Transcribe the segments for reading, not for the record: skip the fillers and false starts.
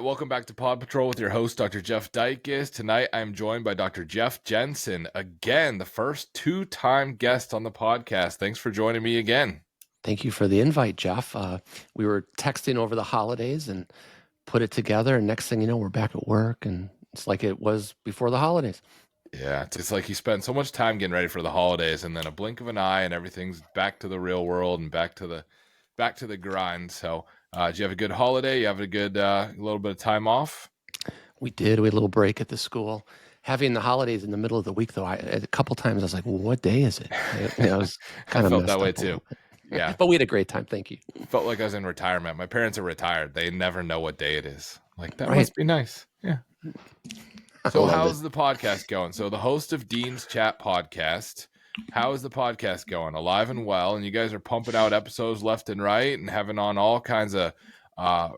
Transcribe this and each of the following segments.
right, welcome back to Pod Patrol with your host, Dr. Jeff Dikis. Tonight, I'm joined by Dr. Jeff Jensen, again, the first two-time guest on the podcast. Thanks for joining me again. Thank you for the invite, Jeff. We were texting over the holidays and put it together, and next thing you know, we're back at work, and it's like it was before the holidays. Yeah, it's like you spend so much time getting ready for the holidays, and then a blink of an eye, and everything's back to the real world and back to the grind. So, did you have a good holiday? You have a good little bit of time off? We did. We had a little break at the school. Having the holidays in the middle of the week, though, a couple times I was like, well, what day is it? I was kind of felt messed that way up too. Yeah. But we had a great time. Thank you. Felt like I was in retirement. My parents are retired. They never know what day it is. Like, that Right. must be nice. Yeah. So love how's it. the podcast going? So the host of Dean's Chat podcast, how is the podcast going? Alive and well, and you guys are pumping out episodes left and right and having on all kinds of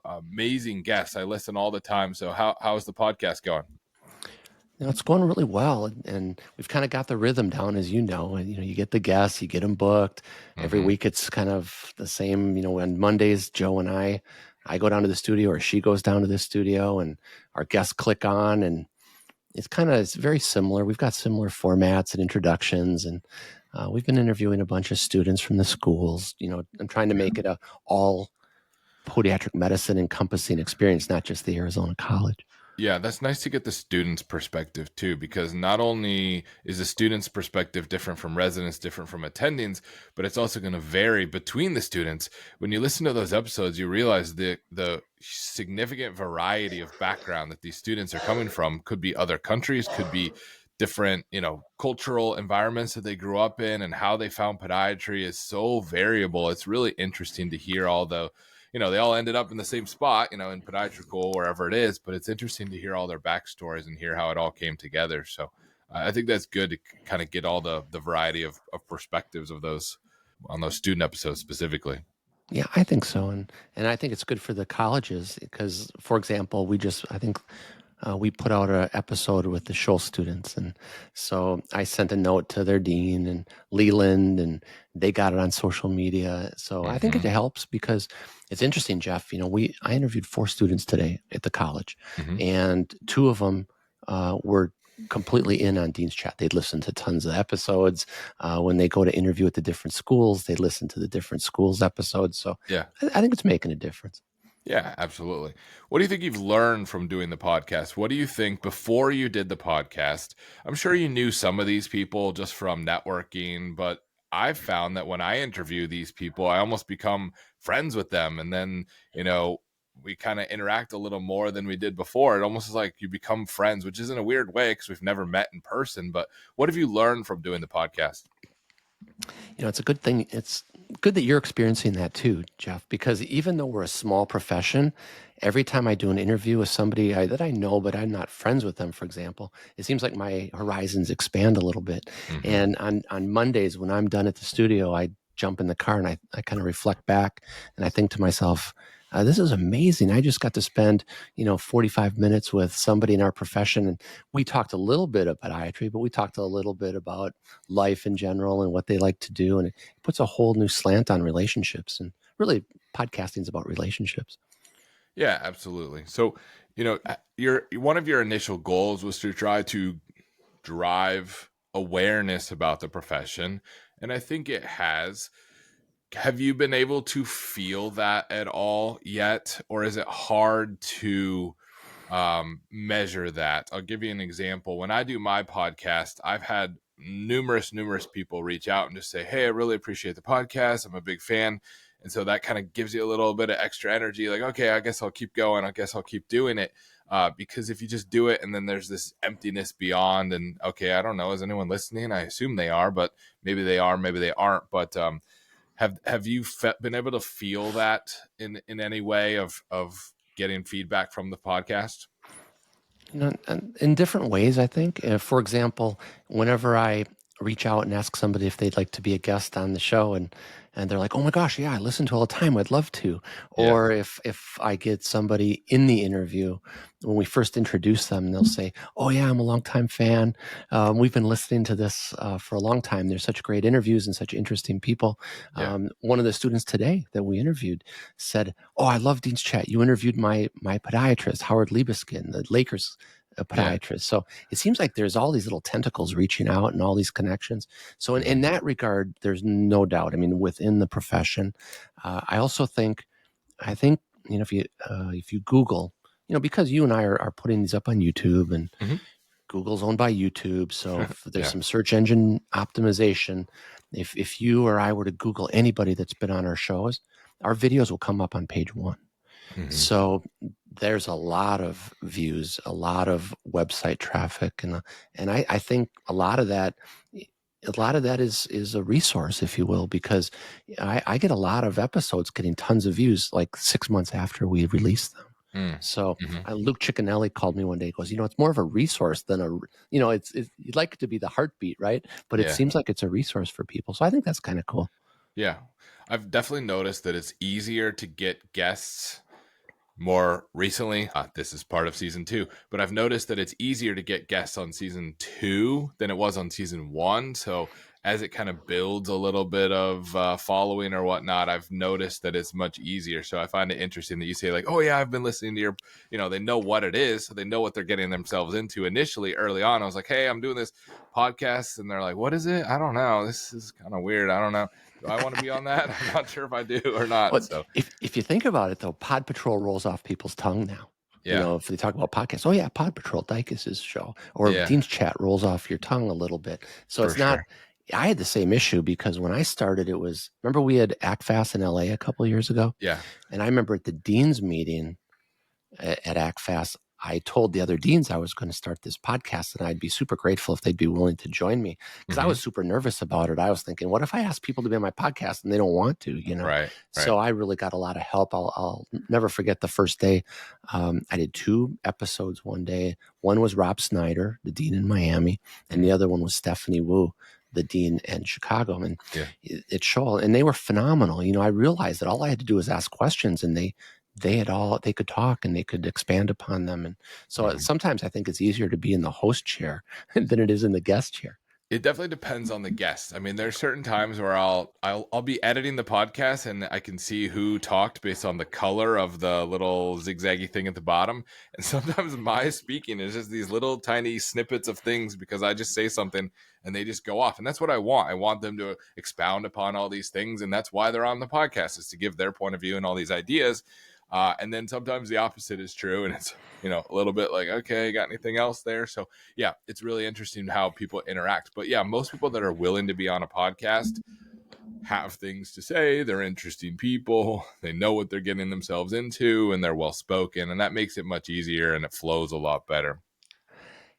amazing guests. I listen all the time. So how's the podcast going? It's going really well, and we've kind of got the rhythm down, as you know. And you get the guests, you get them booked. Every week it's kind of the same. On Mondays, Joe and I go down to the studio, or she goes down to the studio, and our guests click on, and it's very similar. We've got similar formats and introductions, and we've been interviewing a bunch of students from the schools. I'm trying to make it a all podiatric medicine encompassing experience, not just the Arizona College. Yeah, that's nice to get the student's perspective too, because not only is the student's perspective different from residents, different from attendings, but it's also going to vary between the students. When you listen to those episodes, you realize the significant variety of background that these students are coming from. Could be other countries, could be different, cultural environments that they grew up in, and how they found podiatry is so variable. It's really interesting to hear all the they all ended up in the same spot, in podiatry school, wherever it is, but it's interesting to hear all their backstories and hear how it all came together. So I think that's good to kind of get all the variety of perspectives of those on those student episodes specifically. Yeah, I think so. And I think it's good for the colleges because, for example, we put out an episode with the Schultz students. And so I sent a note to their dean and Leland, and they got it on social media. So I think it helps because it's interesting, Jeff. I interviewed 4 students today at the college, and 2 of them were completely in on Dean's Chat. They'd listen to tons of episodes. When they go to interview at the different schools, they listen to the different schools' episodes. So yeah, I think it's making a difference. Yeah, absolutely. What do you think you've learned from doing the podcast? What do you think before you did the podcast? I'm sure you knew some of these people just from networking, but I've found that when I interview these people, I almost become friends with them. And then, we kind of interact a little more than we did before. It almost is like you become friends, which is in a weird way because we've never met in person. But what have you learned from doing the podcast? It's a good thing. It's good that you're experiencing that too, Jeff, because even though we're a small profession, every time I do an interview with somebody that I know, but I'm not friends with them, for example, it seems like my horizons expand a little bit. And on Mondays, when I'm done at the studio, I jump in the car and I kind of reflect back and I think to myself, this is amazing. I just got to spend, 45 minutes with somebody in our profession. And we talked a little bit about podiatry, but we talked a little bit about life in general and what they like to do. And it puts a whole new slant on relationships. And really, podcasting is about relationships. Yeah, absolutely. So, one of your initial goals was to try to drive awareness about the profession. And I think it has. Have you been able to feel that at all yet? Or is it hard to measure that? I'll give you an example. When I do my podcast, I've had numerous people reach out and just say, hey, I really appreciate the podcast. I'm a big fan. And so that kind of gives you a little bit of extra energy. Like, okay, I guess I'll keep going. I guess I'll keep doing it. Because if you just do it and then there's this emptiness beyond and, okay, I don't know, is anyone listening? I assume they are, but maybe they are, maybe they aren't. But have you been able to feel that in any way of getting feedback from the podcast? In different ways, I think. For example, whenever I reach out and ask somebody if they'd like to be a guest on the show, and they're like, oh my gosh, yeah, I listen to all the time, I'd love to. Yeah. Or if I get somebody in the interview, when we first introduce them, they'll say, oh yeah, I'm a longtime fan, we've been listening to this for a long time, there's such great interviews and such interesting people. Yeah. One of the students today that we interviewed said, oh, I love Dean's Chat, you interviewed my podiatrist Howard Liebeskin, the Lakers Yeah. podiatrist. So it seems like there's all these little tentacles reaching out and all these connections. So in Mhm. that regard, there's no doubt. I mean, within the profession, I also think, if you Google, because you and I are putting these up on YouTube, and Mhm. Google's owned by YouTube, so if there's Yeah. some search engine optimization. If you or I were to Google anybody that's been on our shows, our videos will come up on page one. Mhm. So there's a lot of views, a lot of website traffic, and I think a lot of that is a resource, if you will, because I get a lot of episodes getting tons of views like 6 months after we release them. Mm. So Mhm. Luke Ciccinelli called me one day. He goes, it's more of a resource than it's you'd like it to be the heartbeat, right? But it Yeah. seems like it's a resource for people. So I think that's kind of cool. Yeah. I've definitely noticed that it's easier to get guests more recently. This is part of season 2, but I've noticed that it's easier to get guests on season 2 than it was on season 1. So as it kind of builds a little bit of following or whatnot, I've noticed that it's much easier. So I find it interesting that you say like, oh yeah, I've been listening to your, they know what it is. So they know what they're getting themselves into. Initially, early on, I was like, hey, I'm doing this podcast. And they're like, what is it? I don't know. This is kind of weird. I don't know. Do I want to be on that? I'm not sure if I do or not. Well, So if you think about it, though, Pod Patrol rolls off people's tongue now. yeah, If they talk about podcasts, oh yeah, Pod Patrol, Dikis' show, or yeah, Dean's Chat rolls off your tongue a little bit. So for it's not. sure. I had the same issue because when I started, it was, remember we had ACFAS in LA a couple of years ago, Yeah. and I remember at the dean's meeting at ACFAS, I told the other deans I was going to start this podcast and I'd be super grateful if they'd be willing to join me, because I Hmm. was super nervous about it. I was thinking, what if I ask people to be on my podcast and they don't want to? Right. Right. So I really got a lot of help. I'll never forget the first day. I did 2 episodes one day. One was Rob Snyder, the dean in Miami, and the Mhm. other one was Stephanie Wu, the dean in Chicago. And Yeah. it showed, and they were phenomenal. I realized that all I had to do was ask questions, and they could talk and they could expand upon them. And so Mhm. sometimes I think it's easier to be in the host chair than it is in the guest chair. It definitely depends on the guest. I mean, there's certain times where I'll be editing the podcast and I can see who talked based on the color of the little zigzaggy thing at the bottom. And sometimes my speaking is just these little tiny snippets of things because I just say something and they just go off. And that's what I want. I want them to expound upon all these things, and that's why they're on the podcast, is to give their point of view and all these ideas. And then sometimes the opposite is true, and it's a little bit like, okay, got anything else there? So yeah, it's really interesting how people interact. But yeah, most people that are willing to be on a podcast have things to say. They're interesting people. They know what they're getting themselves into, and they're well spoken, and that makes it much easier and it flows a lot better.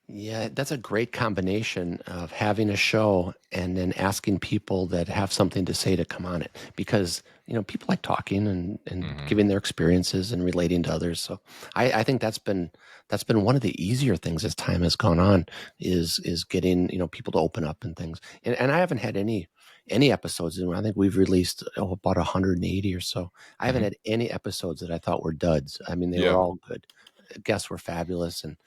Yeah, that's a great combination of having a show and then asking people that have something to say to come on it, because people like talking and Hmm. giving their experiences and relating to others. So I think that's been one of the easier things as time has gone on, is getting people to open up and things. And I haven't had any episodes. I think we've released about 180 or so. I haven't Hmm. had any episodes that I thought were duds. I mean, they were Yeah. all good. Guests were fabulous, and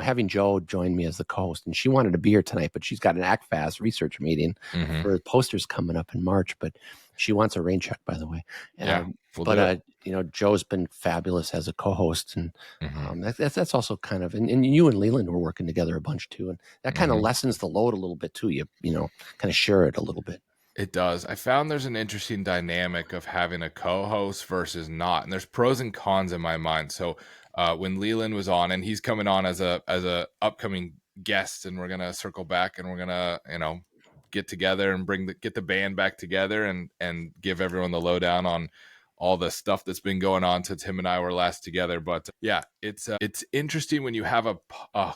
having Joe join me as the co-host, and she wanted to be here tonight, but she's got an ACFAS research meeting Hmm. for posters coming up in March. But she wants a rain check, by the way. Yeah. We'll But do it. Joe's been fabulous as a co-host, and Hmm. that's also kind of, and you and Leland were working together a bunch too, and that kind of Hmm. lessens the load a little bit too. Kind of share it a little bit. It does. I found there's an interesting dynamic of having a co-host versus not, and there's pros and cons in my mind. So when Leland was on, and he's coming on as a upcoming guest, and we're gonna circle back, and we're gonna get together and get the band back together, and give everyone the lowdown on all the stuff that's been going on since him and I were last together. But yeah, it's interesting when you have a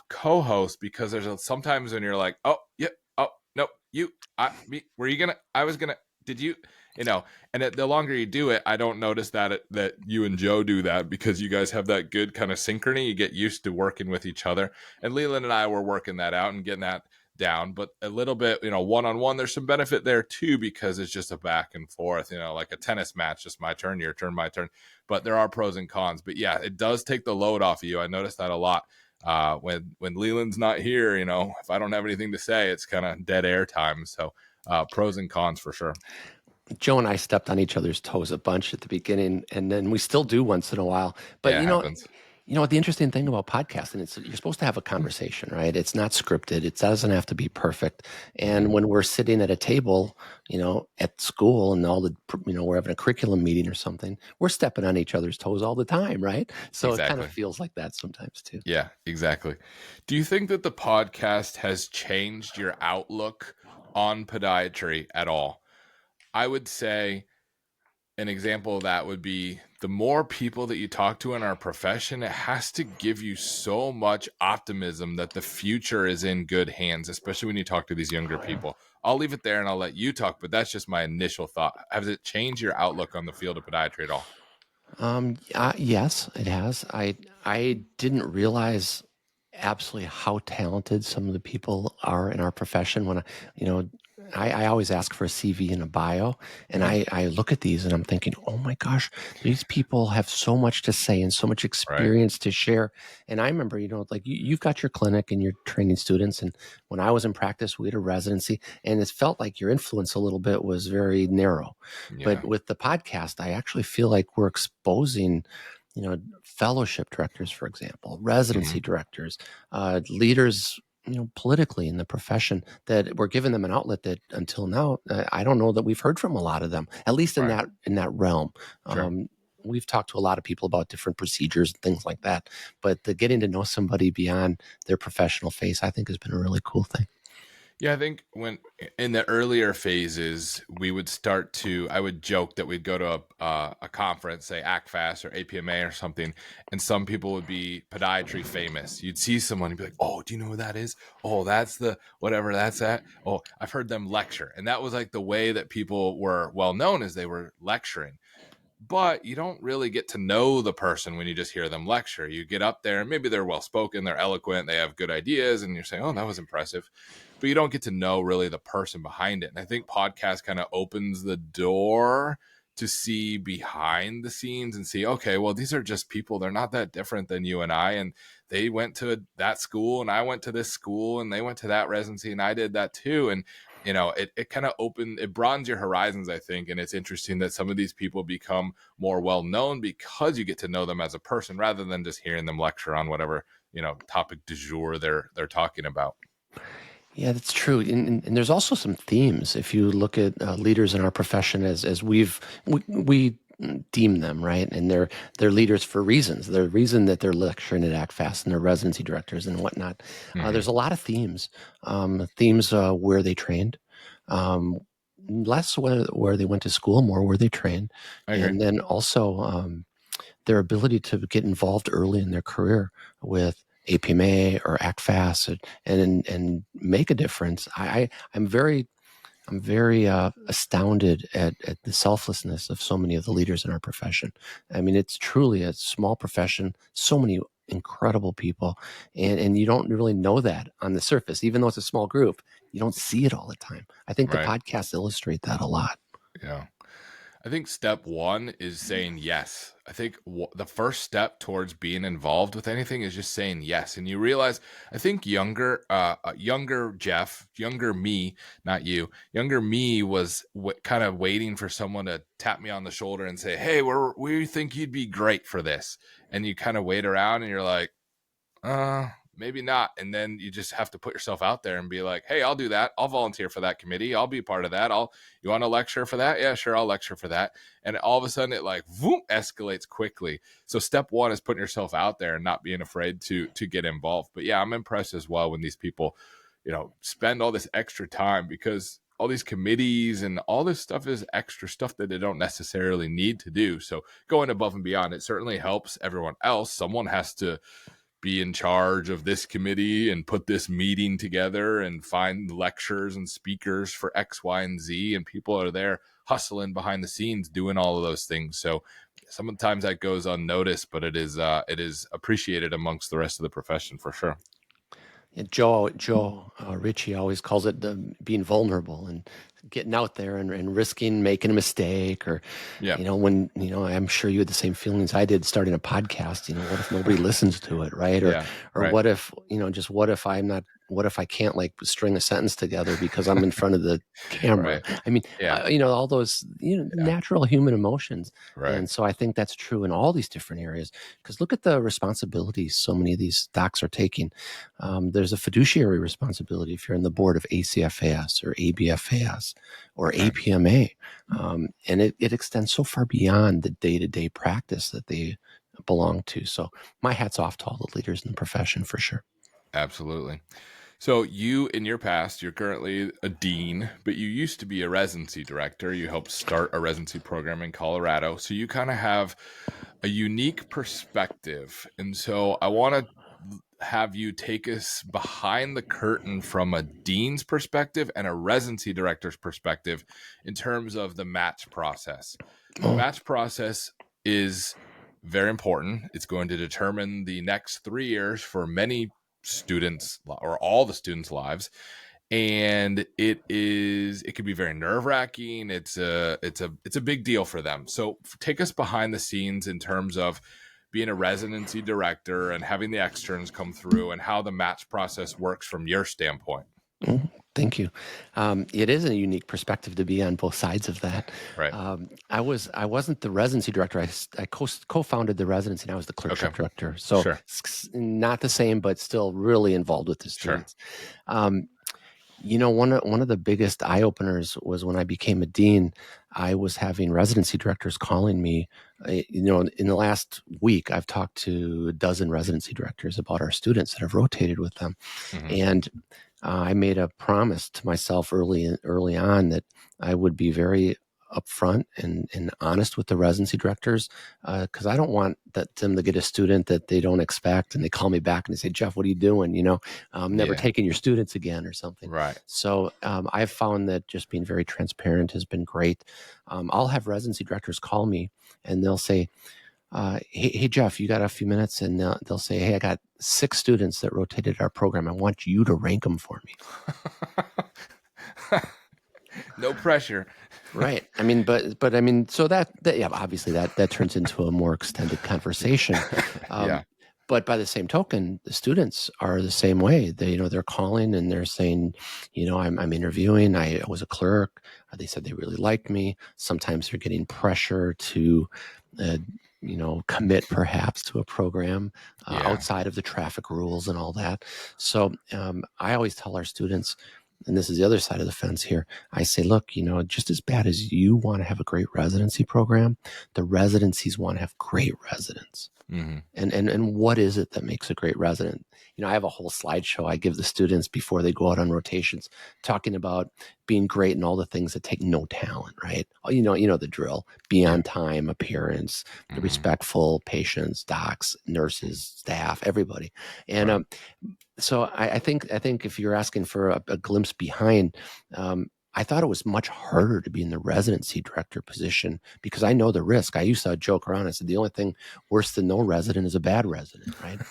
co-host, because sometimes when you're like, oh yeah, oh no, were you gonna? I was gonna. Did you? And the longer you do it, I don't notice that you and Joe do that, because you guys have that good kind of synchrony. You get used to working with each other, and Leland and I were working that out and getting that down, but a little bit, one-on-one, there's some benefit there too, because it's just a back and forth, like a tennis match, just my turn, your turn, my turn. But there are pros and cons. But yeah, it does take the load off of you. I noticed that a lot. When Leland's not here, if I don't have anything to say, it's kind of dead air time. So pros and cons for sure. Joe and I stepped on each other's toes a bunch at the beginning, and then we still do once in a while. But Yeah, it happens. what the interesting thing about podcasting is you're supposed to have a conversation, right? It's not scripted. It doesn't have to be perfect. And when we're sitting at a table, at school and we're having a curriculum meeting or something, we're stepping on each other's toes all the time, right? So It kind Exactly. of feels like that sometimes too. Yeah, exactly. Do you think that the podcast has changed your outlook on podiatry at all? I would say an example of that would be the more people that you talk to in our profession, it has to give you so much optimism that the future is in good hands, especially when you talk to these younger people. I'll leave it there and I'll let you talk, but that's just my initial thought. Has it changed your outlook on the field of podiatry at all? Yes, it has. I didn't realize absolutely how talented some of the people are in our profession. You know, I always ask for a CV and a bio, and Mm-hmm. I look at these and I'm thinking, oh my gosh, these people have so much to say and so much Right. experience to share. And I remember, like you've got your clinic and you're training students, and when I was in practice, we had a residency, and it felt like your influence a little bit was very narrow. But Yeah. with the podcast, I actually feel like we're exposing, fellowship directors, for example, Mm-hmm. residency directors, leaders, politically in the profession, that we're giving them an outlet that until now, I don't know that we've heard from a lot of them, at least in Right. that realm. Sure. We've talked to a lot of people about different procedures and things like that, but the getting to know somebody beyond their professional face, I think, has been a really cool thing. Yeah, I think when in the earlier phases, I would joke that we'd go to a conference, say ACFAS or APMA or something, and some people would be podiatry famous. You'd see someone and be like, oh, do you know who that is? Oh, that's the whatever that's at. Oh, I've heard them lecture. And that was like the way that people were well known, as they were lecturing. But you don't really get to know the person when you just hear them lecture. You get up there and maybe they're well spoken, they're eloquent, they have good ideas, and you're saying, oh, that was impressive. But you don't get to know really the person behind it. And I think podcast kind of opens the door to see behind the scenes and see, okay, well, these are just people. They're not that different than you and I. And they went to that school and I went to this school and they went to that residency and I did that too. And it kind of it broadens your horizons, I think. And it's interesting that some of these people become more well known because you get to know them as a person rather than just hearing them lecture on whatever, topic du jour they're talking about. Yeah, that's true. And there's also some themes. If you look at leaders in our profession, as we deem them, right, and they're leaders for reasons. The reason that they're lecturing at ACFAS and they're residency directors and whatnot. Mm-hmm. There's a lot of themes. Themes where they trained, um, less where they went to school, more where they trained, I agree. and then also their ability to get involved early in their career with APMA or ACFAS and make a difference. I'm very astounded at the selflessness of so many of the leaders in our profession. I mean, it's truly a small profession, so many incredible people, and you don't really know that on the surface. Even though it's a small group, you don't see it all the time. I think the Right. podcasts illustrate that a lot. Yeah. I think step one is saying yes. I think the first step towards being involved with anything is just saying yes. And you realize, I think younger Jeff, younger me, not you, younger me was kind of waiting for someone to tap me on the shoulder and say, hey, we think you'd be great for this. And you kind of wait around and you're like, maybe not. And then you just have to put yourself out there and be like, hey, I'll do that. I'll volunteer for that committee. I'll be part of that. You want to lecture for that? Yeah, sure. I'll lecture for that. And all of a sudden it like, boom, escalates quickly. So step one is putting yourself out there and not being afraid to get involved. But yeah, I'm impressed as well when these people, spend all this extra time, because all these committees and all this stuff is extra stuff that they don't necessarily need to do. So going above and beyond, it certainly helps everyone else. Someone has to be in charge of this committee and put this meeting together and find lectures and speakers for X, Y, and Z. And people are there hustling behind the scenes doing all of those things. So sometimes that goes unnoticed, but it is appreciated amongst the rest of the profession for sure. Joe Ritchie always calls it being vulnerable and getting out there and risking making a mistake, or Yeah. when I'm sure you had the same feelings I did starting a podcast. What if nobody listens to it, right? Or Yeah. or Right. what if just what if I can't like string a sentence together because I'm in front of the camera? Right. I mean, Yeah. all those Yeah. natural human emotions. Right. And so I think that's true in all these different areas, because look at the responsibilities so many of these docs are taking. There's a fiduciary responsibility if you're on the board of ACFAS or ABFAS or Okay. APMA. And it extends so far beyond the day-to-day practice that they belong to. So my hat's off to all the leaders in the profession for sure. Absolutely. So you, in your past, you're currently a dean, but you used to be a residency director. You helped start a residency program in Colorado. So you kind of have a unique perspective. And so I want to have you take us behind the curtain from a dean's perspective and a residency director's perspective in terms of the match process. The Oh, match process is very important. It's going to determine the next 3 years for many students or all the students' lives. And it can be very nerve-wracking. It's a big deal for them. So take us behind the scenes in terms of being a residency director and having the externs come through and how the match process works from your standpoint. thank you. It is a unique perspective to be on both sides of that. Right. I wasn't the residency director. I co-founded the residency, and I was the Okay. clerkship director. So Sure. not the same, but still really involved with the Sure. students. Um, one of the biggest eye openers was when I became a dean. I was having residency directors calling me. In the last week, I've talked to a dozen residency directors about our students that have rotated with them, Mm-hmm. and I made a promise to myself early on that I would be very upfront and honest with the residency directors, because I don't want them to get a student that they don't expect and they call me back and they say, Jeff, what are you doing? I'm never Yeah. taking your students again or something. Right. So I've found that just being very transparent has been great. I'll have residency directors call me and they'll say, hey, Jeff, you got a few minutes? And they'll say, hey, I got 6 students that rotated our program. I want you to rank them for me. No pressure. Right. I mean, but I mean, so that yeah, obviously that turns into a more extended conversation. Yeah. Um, but by the same token, the students are the same way. They're calling and they're saying, I'm interviewing. I was a clerk. They said they really liked me. Sometimes they're getting pressure to, uh, commit perhaps to a program Yeah. outside of the traffic rules and all that. So I always tell our students, and this is the other side of the fence here. I say, look, just as bad as you want to have a great residency program, the residencies want to have great residents. Mm-hmm. And what is it that makes a great resident? I have a whole slideshow I give the students before they go out on rotations, talking about being great and all the things that take no talent, right? Oh, you know the drill: be Yeah. on time, appearance, the Mm-hmm. respectful patients, docs, nurses, staff, everybody. And Right. so I think if you're asking for a glimpse behind, I thought it was much harder to be in the residency director position because I know the risk. I used to joke around. I said the only thing worse than no resident is a bad resident, right?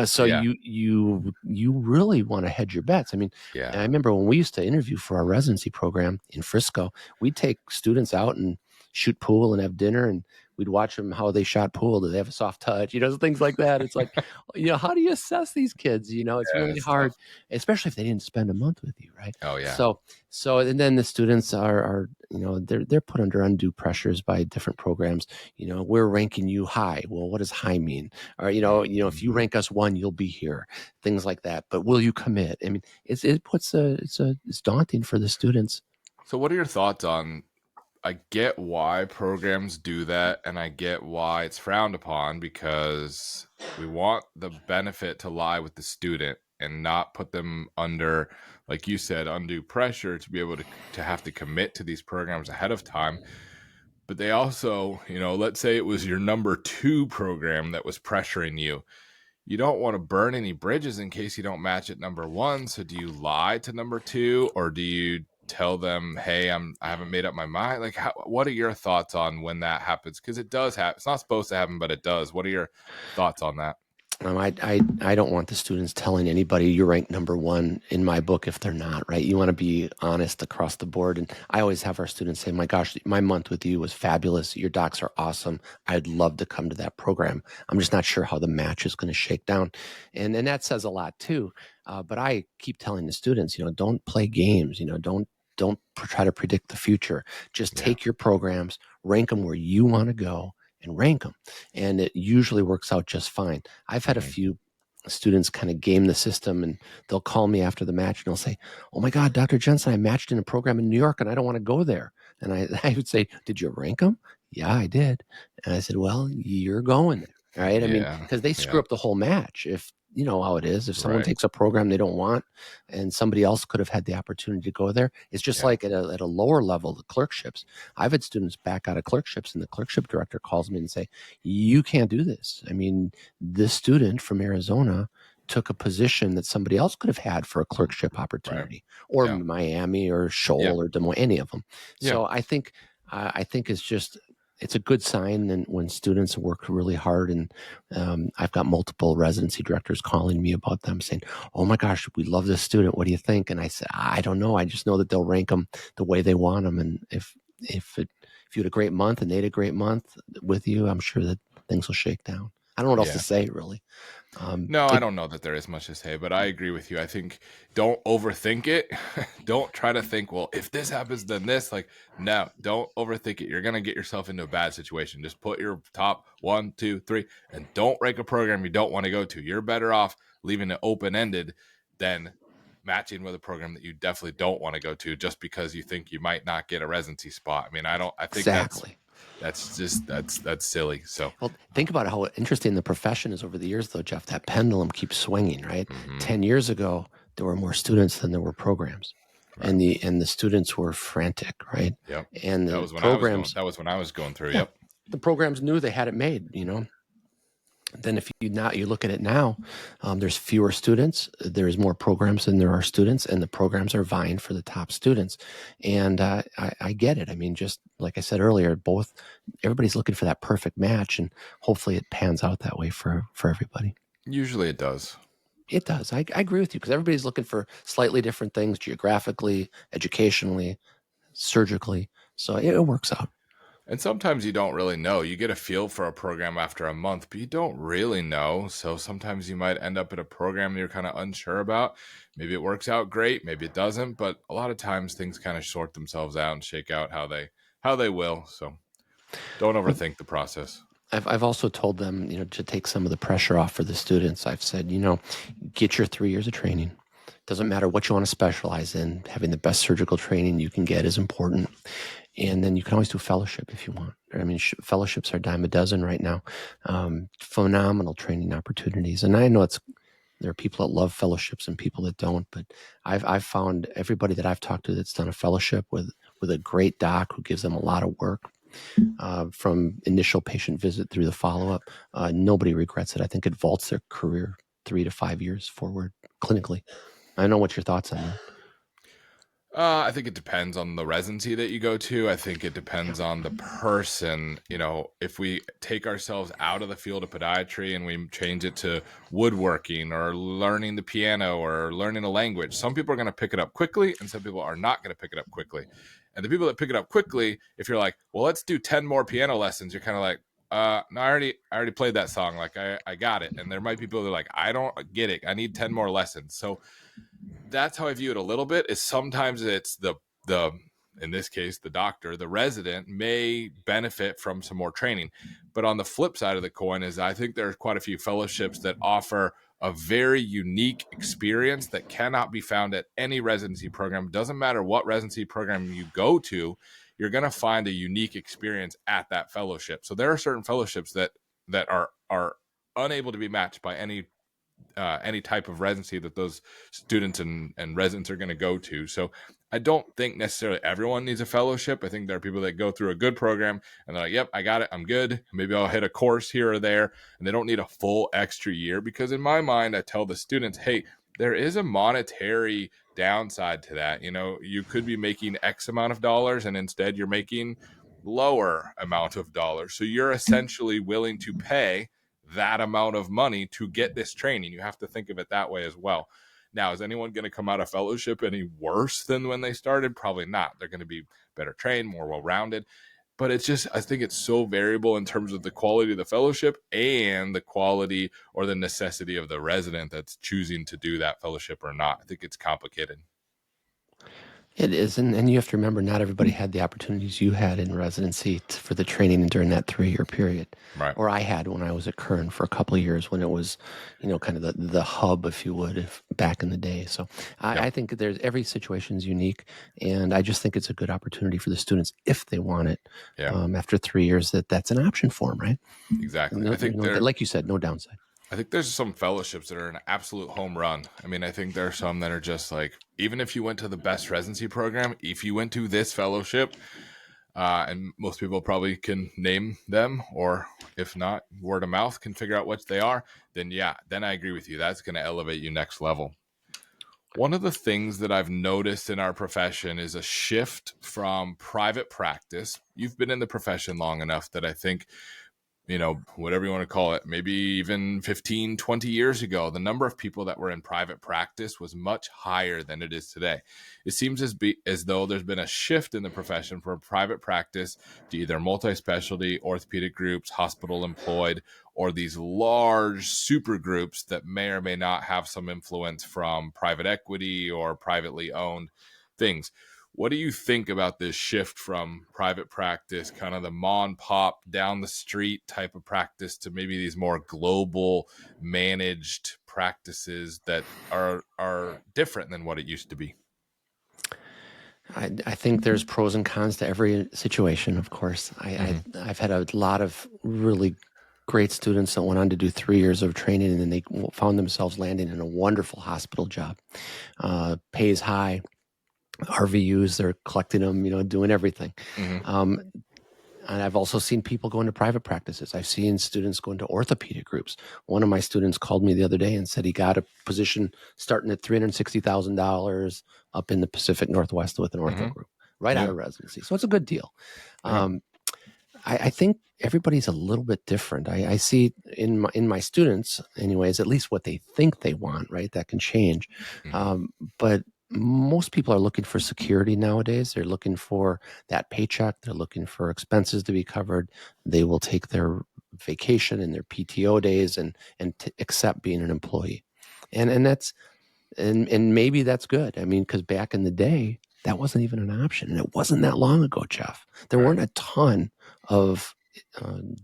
So Yeah. you really want to hedge your bets. I mean, I Yeah. remember when we used to interview for our residency program in Frisco, we'd take students out and shoot pool and have dinner, and we'd watch them how they shot pool. Do they have a soft touch? Things like that. It's like, how do you assess these kids? It's Yeah. really It's hard, tough. especially if they didn't spend a month with you, right? Oh yeah. So and then the students are they're put under undue pressures by different programs. We're ranking you high. Well, what does high mean? Or if you Mm-hmm. rank us 1, you'll be here. Things like that. But will you commit? I mean, it's daunting for the students. So what are your thoughts on I get why programs do that, and I get why it's frowned upon because we want the benefit to lie with the student and not put them under, like you said, undue pressure to be able to have to commit to these programs ahead of time. But they also, let's say it was your number 2 program that was pressuring you. You don't want to burn any bridges in case you don't match at number 1. So do you lie to number 2, or do you tell them, hey, I haven't made up my mind? Like, what are your thoughts on when that happens? Because it does happen. It's not supposed to happen, but it does. What are your thoughts on that? I don't want the students telling anybody you're ranked number one in my book if they're not, right? You want to be honest across the board. And I always have our students say, my gosh, my month with you was fabulous. Your docs are awesome. I'd love to come to that program. I'm just not sure how the match is going to shake down. And that says a lot too. But I keep telling the students, don't play games, don't try to predict the future. Just Yeah. take your programs, rank them where you want to go and rank them. And it usually works out just fine. I've had a Hmm. few students kind of game the system, and they'll call me after the match and they'll say, "Oh my God, Dr. Jensen, I matched in a program in New York and I don't want to go there." And I would say, "Did you rank them?" "Yeah, I did." And I said, "Well, you're going there." All right. I mean, Yeah. because they screw Yeah. up the whole match. If you know how it is, if someone Right. takes a program they don't want and somebody else could have had the opportunity to go there, it's just Yeah. like at a lower level, the clerkships. I've had students back out of clerkships, and the clerkship director calls me and say, "You can't do this. I mean, this student from Arizona took a position that somebody else could have had for a clerkship Right. opportunity, or Yeah. Miami, or Yeah. Shoal, or Des Moines, any of them." Yeah. So I think it's a good sign, and when students work really hard, and I've got multiple residency directors calling me about them saying, "Oh my gosh, we love this student. What do you think?" And I said, "I don't know. I just know that they'll rank them the way they want them, and if you had a great month and they had a great month with you, I'm sure that things will shake down." I don't know what else to Yeah. say, really. No, I It, don't know that there is much to say, but I agree with you. I think don't overthink it. Don't try to think, well, if this happens, then this. Like, no, don't overthink it. You're going to get yourself into a bad situation. Just put your top one, two, three, and don't rank a program you don't want to go to. You're better off leaving it open ended than matching with a program that you definitely don't want to go to just because you think you might not get a residency spot. I mean, I think exactly. that's silly. So, Well, think about how interesting the profession is over the years, though, Jeff. That pendulum keeps swinging, right? mhm, 10 years ago, there were more students than there were programs, right. and the students were frantic, right? Yep. And That the was when I was going. programs, That was when I was going through. yeah, Yep. the programs knew they had it made. Then if you look at it now, there's fewer students, there's more programs than there are students, and the programs are vying for the top students. And I get it. I mean, just like I said earlier, everybody's looking for that perfect match, and hopefully it pans out that way for everybody. Usually it does. It does. I agree with you, because everybody's looking for slightly different things geographically, educationally, surgically. So it works out. And sometimes you don't really know. You get a feel for a program after a month, but you don't really know. So sometimes you might end up at a program you're kind of unsure about. Maybe it works out great, maybe it doesn't, but a lot of times things kind of sort themselves out and shake out how they will. So don't overthink the process. I've also told them, to take some of the pressure off for the students. I've said, get your 3 years of training. Doesn't matter what you want to specialize in. Having the best surgical training you can get is important. And then you can always do fellowship if you want. I mean, fellowships are a dime a dozen right now. Phenomenal training opportunities. And I know there are people that love fellowships and people that don't, but I've found everybody that I've talked to that's done a fellowship with a great doc who gives them a lot of work, from initial patient visit through the follow-up. Nobody regrets it. I think it vaults their career 3 to 5 years forward clinically. I don't know what your thoughts on that. I think it depends on the residency that you go to. I think it Yeah. depends on the person. If we take ourselves out of the field of podiatry and we change it to woodworking or learning the piano or learning a language, some people are going to pick it up quickly and some people are not going to pick it up quickly. And the people that pick it up quickly, if you're like, well, let's do 10 more piano lessons, you're kind of like, no, I already played that song. Like I got it. And there might be people that are like, I don't get it. I need 10 more lessons. So that's how I view it a little bit. Is sometimes it's the in this case the doctor, the resident may benefit from some more training, but on the flip side of the coin is I think there's quite a few fellowships that offer a very unique experience that cannot be found at any residency program. Doesn't matter what residency program you go to, you're going to find a unique experience at that fellowship. So there are certain fellowships that are unable to be matched by any type of residency that those students and residents are going to go to. So I don't think necessarily everyone needs a fellowship. I think there are people that go through a good program and they're like, yep, I got it. I'm good. Maybe I'll hit a course here or there. And they don't need a full extra year because in my mind, I tell the students, hey, there is a monetary downside to that. You could be making X amount of dollars and instead you're making lower amount of dollars. So you're essentially willing to pay that amount of money to get this training. You have to think of it that way as well. Now, is anyone going to come out of fellowship any worse than when they started? Probably not. They're going to be better trained, more well-rounded. But it's just, I think it's so variable in terms of the quality of the fellowship and the quality or the necessity of the resident that's choosing to do that fellowship or not. I think it's complicated. It is, and you have to remember, not everybody had the opportunities you had in residency for the training during that 3-year period, Right. or I had when I was at Kern for a couple of years when it was, kind of the hub, if you would, back in the day. So Yep. I think every situation is unique, and I just think it's a good opportunity for the students if they want it. Yeah. After 3 years, that's an option for them, right? Exactly. Like you said, no downside. I think there's some fellowships that are an absolute home run. I mean, I think there are some that are just like, even if you went to the best residency program, if you went to this fellowship, and most people probably can name them, or if not, word of mouth can figure out what they are, then yeah, then I agree with you. That's going to elevate you next level. One of the things that I've noticed in our profession is a shift from private practice. You've been in the profession long enough that I think, whatever you want to call it, maybe even 15, 20 years ago, the number of people that were in private practice was much higher than it is today. It seems as though there's been a shift in the profession from private practice to either multi-specialty, orthopedic groups, hospital employed, or these large super groups that may or may not have some influence from private equity or privately owned things. What do you think about this shift from private practice, kind of the mom pop down the street type of practice, to maybe these more global managed practices that are different than what it used to be? I think there's pros and cons to every situation, of course. I've had a lot of really great students that went on to do 3 years of training, and then they found themselves landing in a wonderful hospital job. Pays high, RVUs, they're collecting them, doing everything. Mm-hmm. And I've also seen people go into private practices. I've seen students go into orthopedic groups. One of my students called me the other day and said he got a position starting at $360,000 up in the Pacific Northwest with an ortho Mm-hmm. group right out Yeah. of residency. So it's a good deal. Yeah. I think everybody's a little bit different. I see in my students, anyways, at least what they think they want, right? That can change. Mm-hmm. But most people are looking for security nowadays. They're looking for that paycheck. They're looking for expenses to be covered. They will take their vacation and their PTO days and accept being an employee. And that's and maybe that's good. I mean, because back in the day, that wasn't even an option, and it wasn't that long ago, Jeff. There Right. weren't a ton of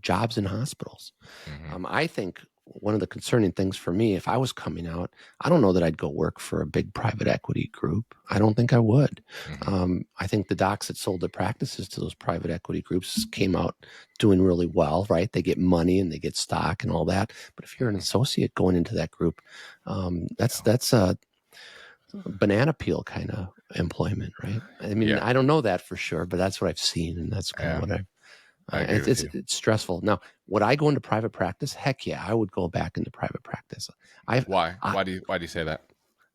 jobs in hospitals. Mm-hmm. I think one of the concerning things for me, if I was coming out, I don't know that I'd go work for a big private equity group. I don't think I would. Mm-hmm. I think the docs that sold their practices to those private equity groups came out doing really well, right? They get money and they get stock and all that. But if you're an Mm-hmm. associate going into that group, that's a banana peel kind of employment, right? I mean, Yeah. I don't know that for sure, but that's what I've seen, and that's kind of Yeah. what I agree it's, with it's you. it's stressful. Now, would I go into private practice? Heck yeah, I would go back into private practice. I've Why? I Why do you say that?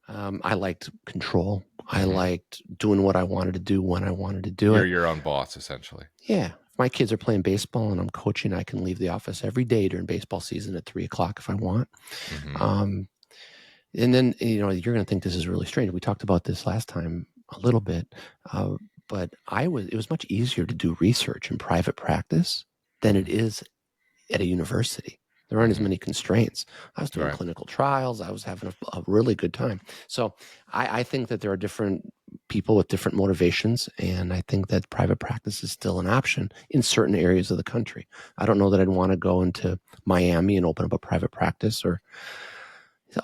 I liked control. I Mm-hmm. liked doing what I wanted to do when I wanted to do You're it. your own boss, essentially. Yeah. If my kids are playing baseball and I'm coaching, I can leave the office every day during baseball season at 3 o'clock if I want. Mm-hmm. Um, and then, you're going to think this is really strange. We talked about this last time a little bit, but it was much easier to do research in private practice than it Mm-hmm. is at a university. There aren't as Mm-hmm. many constraints. I was doing Right. clinical trials. I was having a really good time. So I think that there are different people with different motivations. And I think that private practice is still an option in certain areas of the country. I don't know that I'd want to go into Miami and open up a private practice or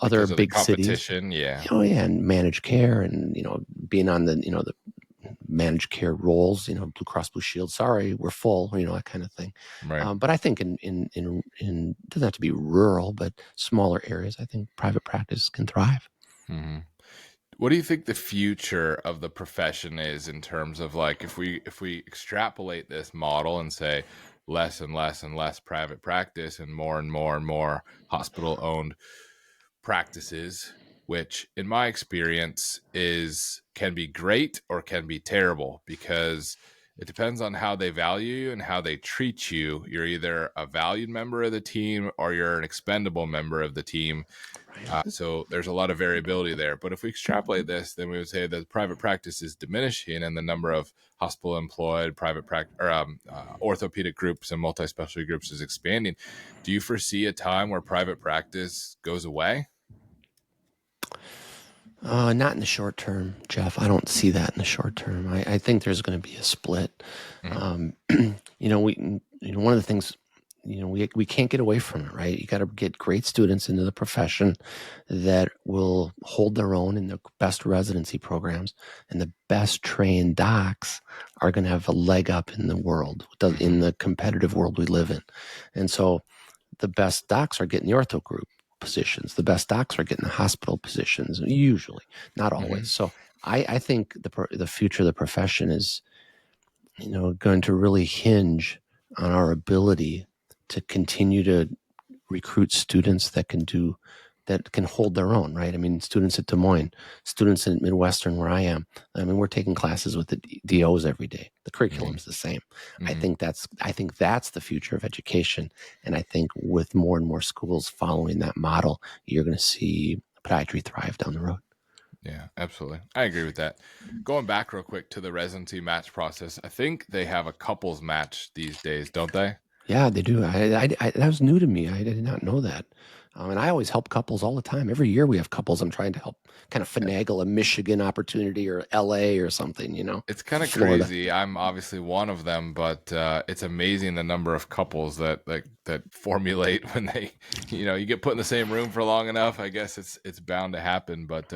other Because of the big cities. competition, yeah. Oh yeah, and managed care and being on the managed care roles, Blue Cross Blue Shield, sorry, we're full, that kind of thing. Right. But I think in doesn't have to be rural, but smaller areas, I think private practice can thrive. Mm-hmm. What do you think the future of the profession is, in terms of, like, if we extrapolate this model and say less and less and less private practice and more and more hospital owned practices, which in my experience is can be great or can be terrible, because It depends on how they value you and how they treat you. You're either a valued member of the team or you're an expendable member of the team. So there's a lot of variability there. But if we extrapolate this, then we would say that private practice is diminishing and the number of hospital employed private practice or orthopedic groups and multi-specialty groups is expanding. Do you foresee a time where private practice goes away? Not in the short term, Jeff. I don't see that in the short term. I think there's going to be a split. Mm-hmm. One of the things, we can't get away from it, right? You got to get great students into the profession that will hold their own in the best residency programs, and the best trained docs are going to have a leg up in the world, in the competitive world we live in. And so the best docs are getting the ortho group positions. The best docs are getting the hospital positions, usually, not always. Mm-hmm. So I think the future of the profession is, going to really hinge on our ability to continue to recruit students that can hold their own, right? I mean, students at Des Moines, students in Midwestern where I am. I mean, we're taking classes with the DOs every day. The curriculum's the same. I Mm-hmm. think that's the future of education. And I think with more and more schools following that model, you're going to see podiatry thrive down the road. Yeah, absolutely. I agree with that. Going back real quick to the residency match process, I think they have a couples match these days, don't they? Yeah, they do. That was new to me. I did not know that. And I always help couples all the time. Every year we have couples I'm trying to help kind of finagle a Michigan opportunity or LA or something, It's kind of Florida. crazy. I'm obviously one of them, but it's amazing the number of couples that formulate when they, you get put in the same room for long enough. I guess it's bound to happen. But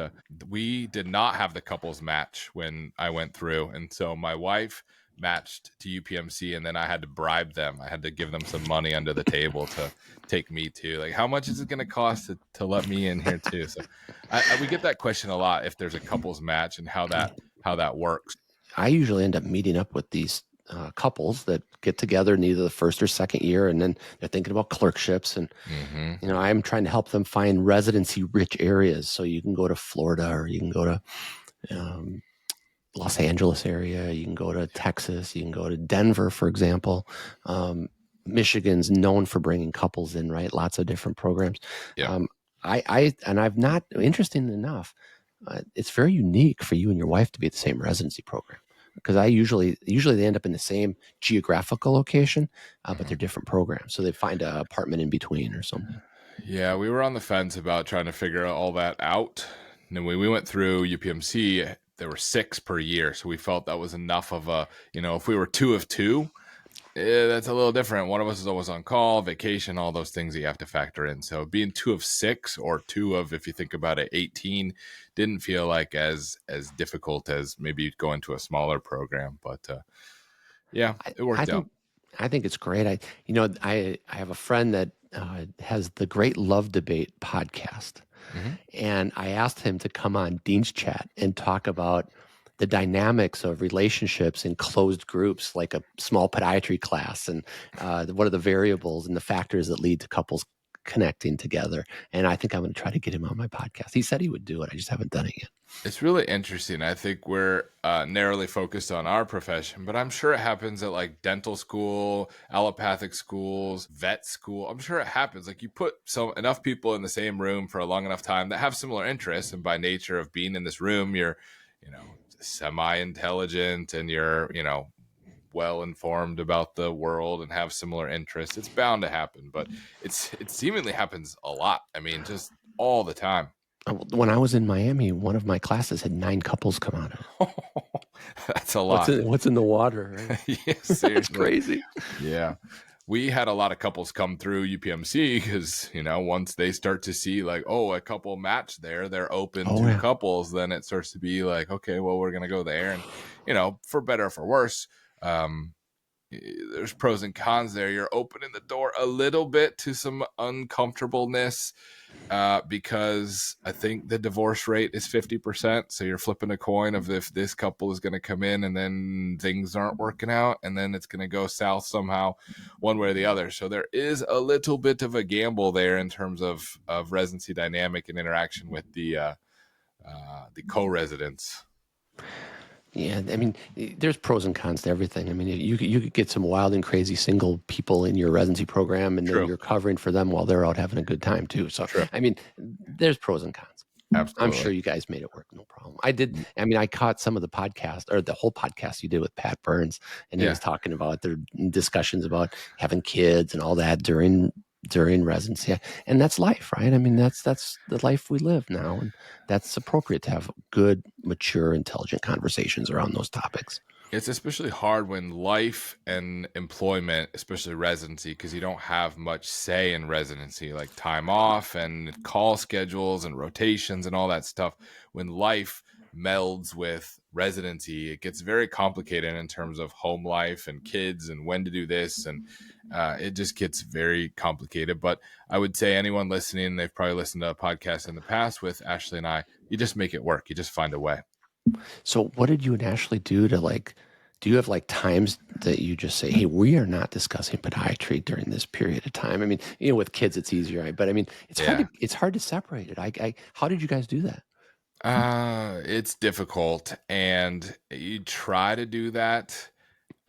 we did not have the couples match when I went through, and so my wife matched to UPMC, and then I had to bribe them. I had to give them some money under the table to take me too. Like, how much is it going to cost to let me in here too? So we get that question a lot if there's a couples match and how that works. I usually end up meeting up with these couples that get together in either the first or second year, and then they're thinking about clerkships. And, Mm-hmm. I'm trying to help them find residency rich areas. So you can go to Florida, or you can go to Los Angeles area, you can go to Texas, you can go to Denver, for example. Michigan's known for bringing couples in, right? Lots of different programs. Yeah. I've not, interesting enough, it's very unique for you and your wife to be at the same residency program, because usually they end up in the same geographical location, but Mm-hmm. they're different programs. So they find an apartment in between or something. Yeah, we were on the fence about trying to figure all that out. And when we went through UPMC, there were 6 per year. So we felt that was enough of a, if we were 2 of 2, that's a little different. One of us is always on call, vacation, all those things that you have to factor in. So being 2 of 6 or 2 of, if you think about it, 18 didn't feel like as difficult as maybe going to a smaller program. But yeah, I, it I worked out. think I think it's great. I have a friend that has the Great Love Debate podcast, Mm-hmm. and I asked him to come on Dean's Chat and talk about the dynamics of relationships in closed groups, like a small podiatry class, and what are the variables and the factors that lead to couples connecting together. And I think I'm going to try to get him on my podcast. He said he would do it. I just haven't done it yet. It's really interesting. I think we're narrowly focused on our profession, but I'm sure it happens at like dental school, allopathic schools, vet school. I'm sure it happens. Like, you put enough people in the same room for a long enough time that have similar interests, and by nature of being in this room, you're, semi-intelligent, and you're, well informed about the world and have similar interests. It's bound to happen, but it seemingly happens a lot. I mean, just all the time. When I was in Miami, one of my classes had 9 couples come out of it. That's a What's lot. in the water, right? Yeah, That's seriously. crazy. Yeah. We had a lot of couples come through UPMC because, once they start to see like, oh, a couple match there, they're open Oh to yeah. couples, then it starts to be like, okay, well, we're going to go there. And, for better or for worse, there's pros and cons there. You're opening the door a little bit to some uncomfortableness because I think the divorce rate is 50%. So you're flipping a coin of if this couple is going to come in and then things aren't working out, and then it's going to go south somehow one way or the other. So there is a little bit of a gamble there in terms of residency dynamic and interaction with the co-residents. Yeah, I mean, there's pros and cons to everything. I mean, you could get some wild and crazy single people in your residency program, and then True. you're covering for them while they're out having a good time too. So, True. I mean, there's pros and cons. I'm Absolutely. sure you guys made it work, no problem. I did. I mean, I caught some of the podcast or the whole podcast you did with Pat Burns, and he Yeah. was talking about their discussions about having kids and all that during residency, and that's life, right? I mean, that's the life we live now, and that's appropriate to have good, mature, intelligent conversations around those topics. It's especially hard when life and employment, especially residency, because you don't have much say in residency, like time off and call schedules and rotations and all that stuff. When life melds with residency, it gets very complicated in terms of home life and kids and when to do this. And it just gets very complicated. But I would say anyone listening, they've probably listened to a podcast in the past with Ashley and I, you just make it work. You just find a way. So, what did you and Ashley do to like? Do you have like times that you just say, "Hey, we are not discussing podiatry during this period of time"? I mean, with kids, it's easier, right? But I mean, Yeah. it's hard to separate it. How did you guys do that? It's difficult, and you try to do that.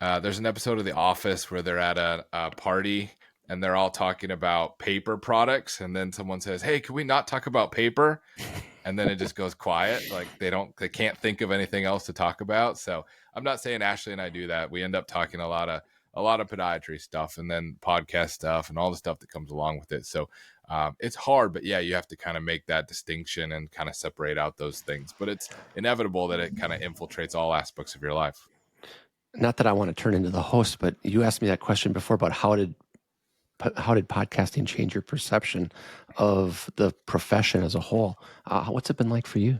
There's an episode of The Office where they're at a party and they're all talking about paper products, and then someone says, "Hey, can we not talk about paper?" And then it just goes quiet. Like they can't think of anything else to talk about. So I'm not saying Ashley and I do that. We end up talking a lot of podiatry stuff and then podcast stuff and all the stuff that comes along with it. So it's hard, but yeah, you have to kind of make that distinction and kind of separate out those things. But it's inevitable that it kind of infiltrates all aspects of your life. Not that I want to turn into the host, but you asked me that question before about how did podcasting change your perception of the profession as a whole? What's it been like for you?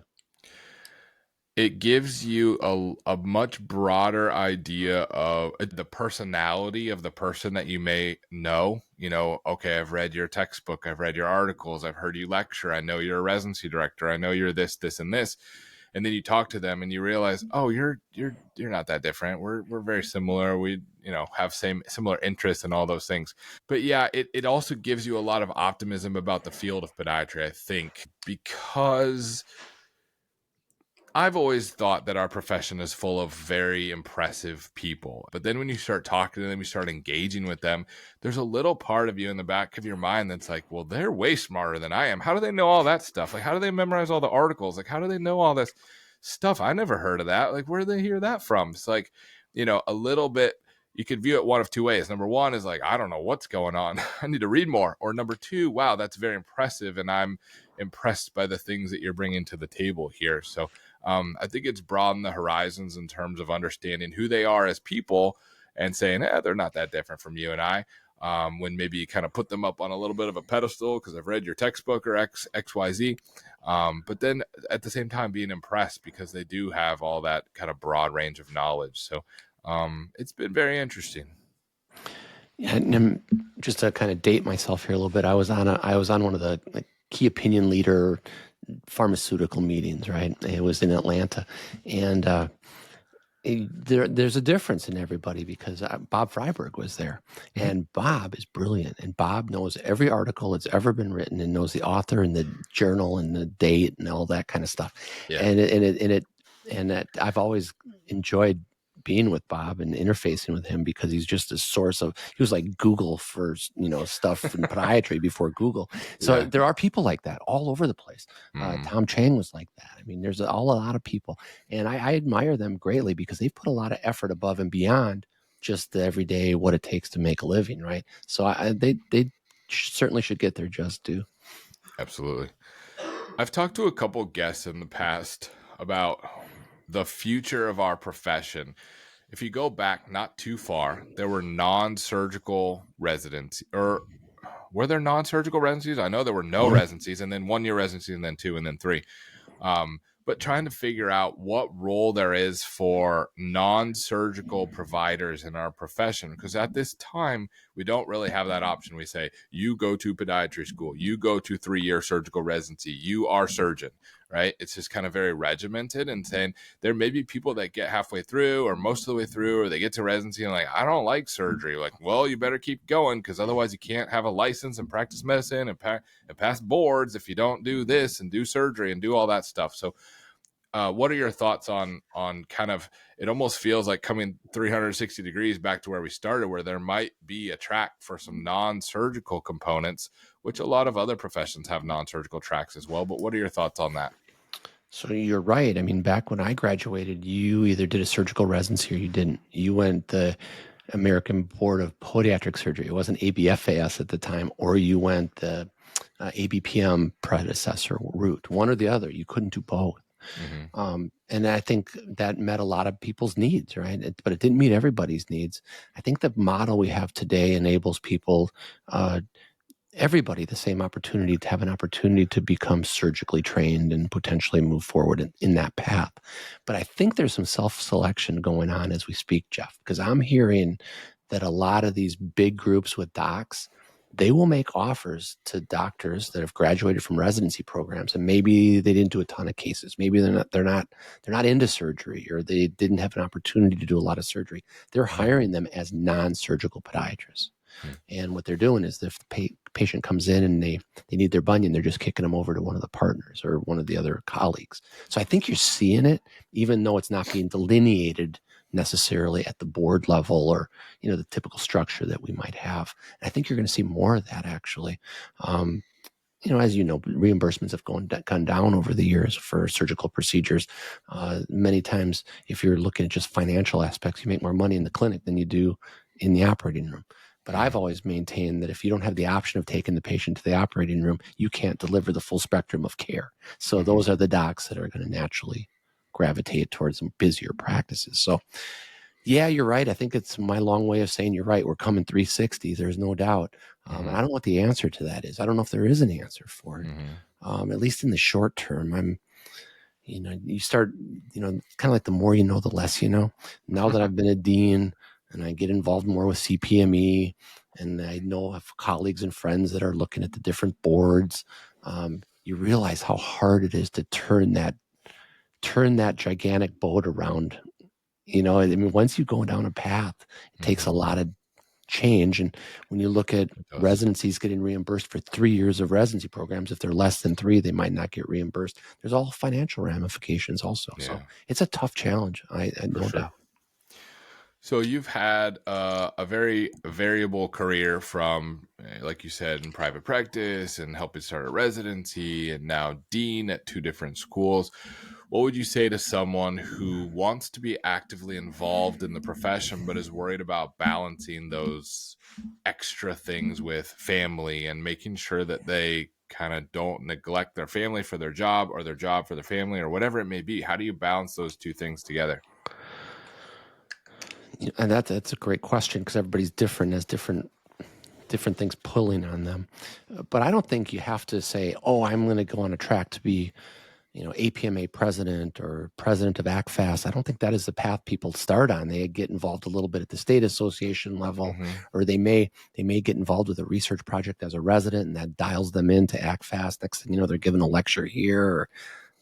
It gives you a much broader idea of the personality of the person that you may know. Okay, I've read your textbook, I've read your articles, I've heard you lecture, I know you're a residency director, I know you're this, this, and this. And then you talk to them and you realize, oh, you're not that different. We're very similar. We have similar interests and all those things. But yeah, it also gives you a lot of optimism about the field of podiatry, I think, because I've always thought that our profession is full of very impressive people. But then when you start talking to them, you start engaging with them, there's a little part of you in the back of your mind that's like, well, they're way smarter than I am. How do they know all that stuff? Like, how do they memorize all the articles? Like, how do they know all this stuff? I never heard of that. Like, where do they hear that from? It's like, a little bit. You could view it one of two ways. Number one is like, I don't know what's going on. I need to read more. Or number two, wow, that's very impressive. And I'm impressed by the things that you're bringing to the table here. So I think it's broadened the horizons in terms of understanding who they are as people and saying, they're not that different from you and I. When maybe you kind of put them up on a little bit of a pedestal because I've read your textbook or XYZ. But then at the same time being impressed because they do have all that kind of broad range of knowledge. So it's been very interesting. Yeah, and just to kind of date myself here a little bit, I was on one of the key opinion leader pharmaceutical meetings, right? It was in Atlanta, and there's a difference in everybody because Bob Freiberg was there, Mm-hmm. and Bob is brilliant, and Bob knows every article that's ever been written, and knows the author and the journal and the date and all that kind of stuff, Yeah. and I've always enjoyed being with Bob and interfacing with him because he's just a source of, he was like Google for, stuff in podiatry before Google. So Yeah. there are people like that all over the place. Mm-hmm. Tom Chang was like that. I mean, there's a lot of people, and I admire them greatly because they put a lot of effort above and beyond just the everyday, what it takes to make a living. Right. So they certainly should get their just due. Absolutely. I've talked to a couple guests in the past about the future of our profession. If you go back not too far, there were non-surgical residencies, or were there non-surgical residencies? I know there were no residencies, and then 1 year residency, and then two, and then three. But trying to figure out what role there is for non-surgical providers in our profession, because at this time we don't really have that option. We say you go to podiatry school, you go to 3 year surgical residency, you are surgeon, right? It's just kind of very regimented, and saying there may be people that get halfway through or most of the way through, or they get to residency and like, I don't like surgery. Like, well, you better keep going because otherwise you can't have a license and practice medicine and pass boards if you don't do this and do surgery and do all that stuff. So what are your thoughts on kind of, it almost feels like coming 360 degrees back to where we started, where there might be a track for some non-surgical components, which a lot of other professions have non-surgical tracks as well. But what are your thoughts on that? So you're right. I mean, back when I graduated, you either did a surgical residency or you didn't. You went the American Board of Podiatric Surgery. It wasn't ABFAS at the time, or you went the ABPM predecessor route. One or the other. You couldn't do both. And I think that met a lot of people's needs, right? But it didn't meet everybody's needs. I think the model we have today enables people, everybody, the same opportunity to have an opportunity to become surgically trained and potentially move forward in that path. But I think there's some self-selection going on as we speak, Jeff, because I'm hearing that a lot of these big groups with docs, they will make offers to doctors that have graduated from residency programs, and maybe they didn't do a ton of cases. Maybe they're not into surgery, or they didn't have an opportunity to do a lot of surgery. They're hiring them as non-surgical podiatrists. And what they're doing is if the patient comes in and they need their bunion, they're just kicking them over to one of the partners or one of the other colleagues. So I think you're seeing it, even though it's not being delineated necessarily at the board level or, the typical structure that we might have. And I think you're going to see more of that, actually. As you know, reimbursements have gone down over the years for surgical procedures. Many times, if you're looking at just financial aspects, you make more money in the clinic than you do in the operating room. But I've always maintained that if you don't have the option of taking the patient to the operating room, you can't deliver the full spectrum of care. So those are the docs that are going to naturally gravitate towards some busier practices. So yeah, you're right. I think it's my long way of saying you're right. We're coming 360. There's no doubt. I don't know what the answer to that is. I don't know if there is an answer for it. At least in the short term, you start, kind of like the more you know, the less you know. Now that I've been a dean and I get involved more with CPME, and I know I have colleagues and friends that are looking at the different boards, you realize how hard it is to turn that gigantic boat around. I mean, once you go down a path, it takes a lot of change. And when you look at residencies getting reimbursed for 3 years of residency programs, if they're less than 3, they might not get reimbursed. There's all financial ramifications also. Yeah. So it's a tough challenge. I no doubt. So you've had a very variable career from, like you said, in private practice and helping start a residency and now dean at 2 different schools. What would you say to someone who wants to be actively involved in the profession but is worried about balancing those extra things with family and making sure that they kind of don't neglect their family for their job or their job for their family or whatever it may be? How do you balance those 2 things together? And that's a great question, because everybody's different, has different things pulling on them. But I don't think you have to say, oh, I'm going to go on a track to be, APMA president or president of ACFAS. I don't think that is the path people start on. They get involved a little bit at the state association level, or they may get involved with a research project as a resident, and that dials them into ACFAS. Next thing you know, they're giving a lecture here, or